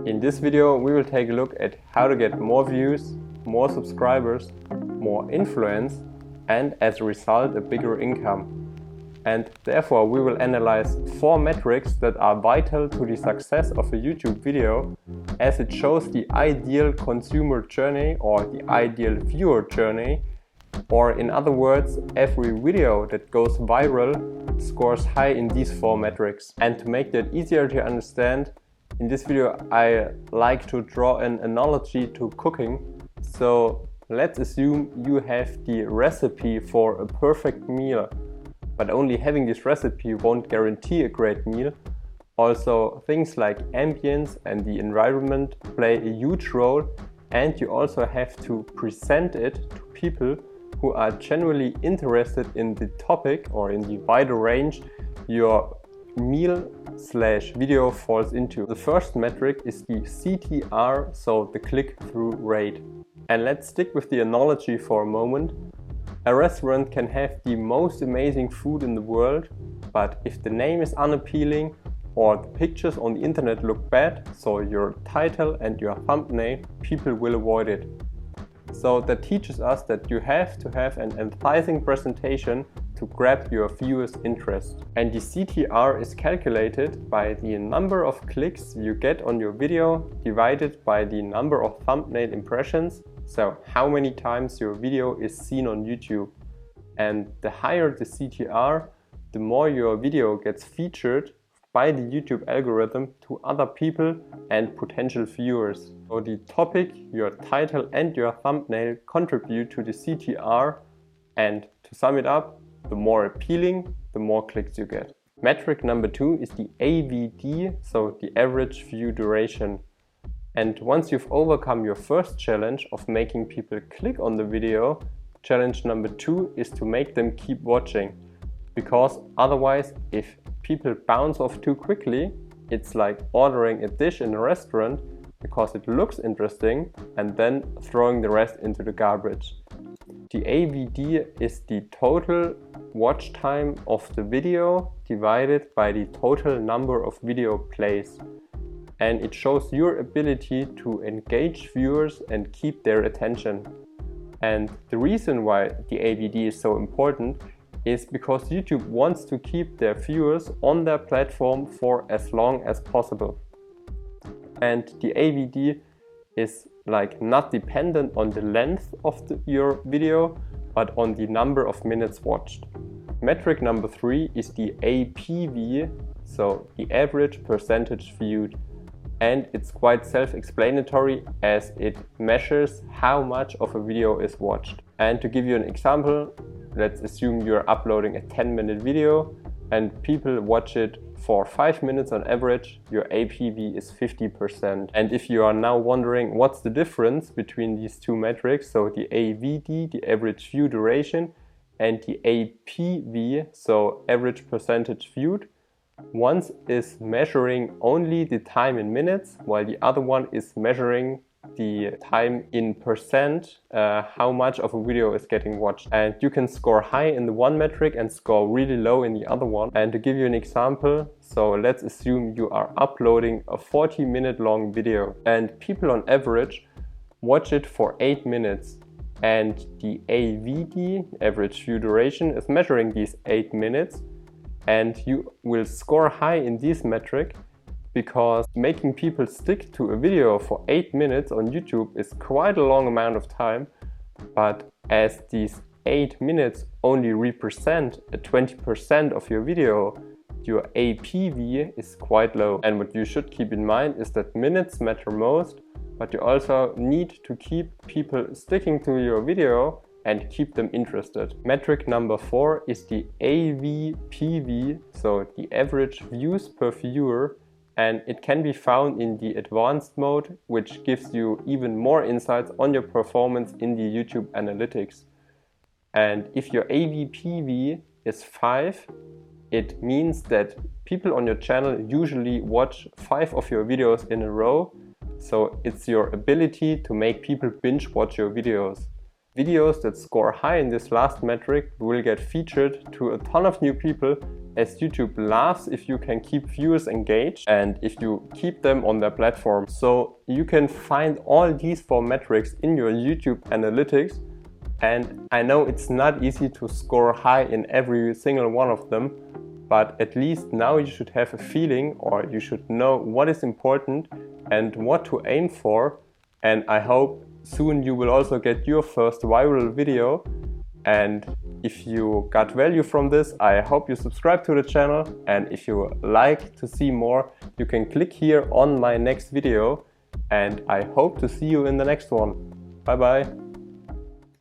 In this video we will take a look at how to get more views, more subscribers, more influence and as a result a bigger income. And therefore we will analyze 4 metrics that are vital to the success of a YouTube video, as it shows the ideal consumer journey or the ideal viewer journey, or in other words, every video that goes viral scores high in these 4 metrics. And to make that easier to understand, in this video I like to draw an analogy to cooking. So let's assume you have the recipe for a perfect meal, but only having this recipe won't guarantee a great meal. Also, things like ambience and the environment play a huge role, and you also have to present it to people who are genuinely interested in the topic or in the wider range your meal/video falls into. The first metric is the CTR, so the click-through rate. And let's stick with the analogy for a moment. A restaurant can have the most amazing food in the world, but if the name is unappealing or the pictures on the internet look bad, so your title and your thumbnail, people will avoid it. So that teaches us that you have to have an enticing presentation to grab your viewers' interest. And the CTR is calculated by the number of clicks you get on your video divided by the number of thumbnail impressions, so how many times your video is seen on YouTube. And the higher the CTR, the more your video gets featured by the YouTube algorithm to other people and potential viewers. So the topic, your title and your thumbnail contribute to the CTR, and to sum it up, the more appealing, the more clicks you get. Metric number 2 is the AVD, so the average view duration. And once you've overcome your first challenge of making people click on the video, challenge number 2 is to make them keep watching. Because otherwise, if people bounce off too quickly, it's like ordering a dish in a restaurant because it looks interesting and then throwing the rest into the garbage. The AVD is the total watch time of the video divided by the total number of video plays. And it shows your ability to engage viewers and keep their attention. And the reason why the AVD is so important is because YouTube wants to keep their viewers on their platform for as long as possible. And the AVD is like not dependent on the length of your video, but on the number of minutes watched. Metric number 3 is the APV, so the average percentage viewed. And it's quite self-explanatory, as it measures how much of a video is watched. And to give you an example, let's assume you're uploading a 10-minute video and people watch it for 5 minutes on average, your APV is 50%. And if you are now wondering what's the difference between these 2 metrics, so the AVD, the average view duration, and the APV, so average percentage viewed, one is measuring only the time in minutes, while the other one is measuring the time in percent, how much of a video is getting watched. And you can score high in the one metric and score really low in the other one. And to give you an example, so let's assume you are uploading a 40-minute long video and people on average watch it for 8 minutes. And the AVD, average view duration, is measuring these 8 minutes. And you will score high in this metric because making people stick to a video for 8 minutes on YouTube is quite a long amount of time. But as these 8 minutes only represent 20% of your video, your APV is quite low. And what you should keep in mind is that minutes matter most, but you also need to keep people sticking to your video and keep them interested. Metric number 4 is the AVPV, so the average views per viewer, and it can be found in the advanced mode, which gives you even more insights on your performance in the YouTube analytics. And if your AVPV is 5, it means that people on your channel usually watch 5 of your videos in a row, so it's your ability to make people binge watch your videos. Videos that score high in this last metric will get featured to a ton of new people as YouTube laughs if you can keep viewers engaged and if you keep them on their platform. So you can find all these 4 metrics in your YouTube analytics, and I know it's not easy to score high in every single one of them, but at least now you should have a feeling, or you should know what is important and what to aim for. And I hope soon you will also get your first viral video. And if you got value from this, I hope you subscribe to the channel. And if you like to see more, you can click here on my next video. And I hope to see you in the next one. Bye bye.